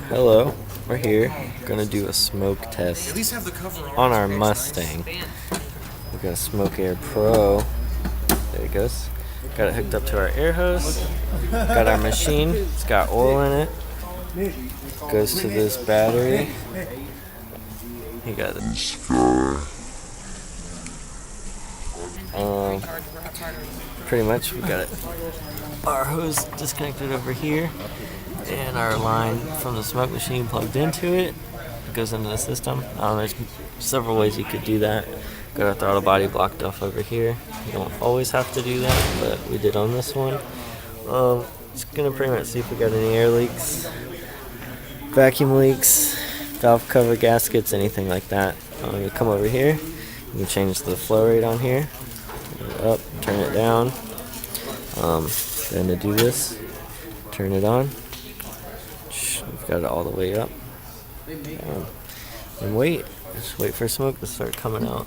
Hello, we're here. Gonna do a smoke test on our Mustang. We got a Smoke Air Pro. There it goes. Got it hooked up to our air hose. Got our machine. It's got oil in it. Goes to this battery. You got this guy. Pretty much we got it. Our hose disconnected over here, and our line from the smoke machine plugged into it. It goes into the system. There's several ways you could do that. Got our throttle body blocked off over here. You don't always have to do that, but we did on this one. Just gonna pretty much see if we got any air leaks, vacuum leaks, valve cover gaskets, anything like that. You come over here. You can change the flow rate on here. Turn it up, turn it down. Then to do this, turn it on. We've got it all the way up. And wait. Just wait for smoke to start coming out.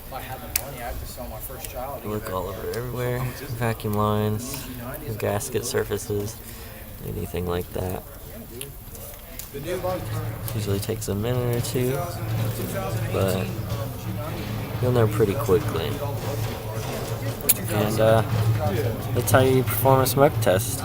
Look all over everywhere. Vacuum lines, gasket surfaces, anything like that. Usually takes a minute or two, but you'll know pretty quickly. And that's how you perform a smoke test.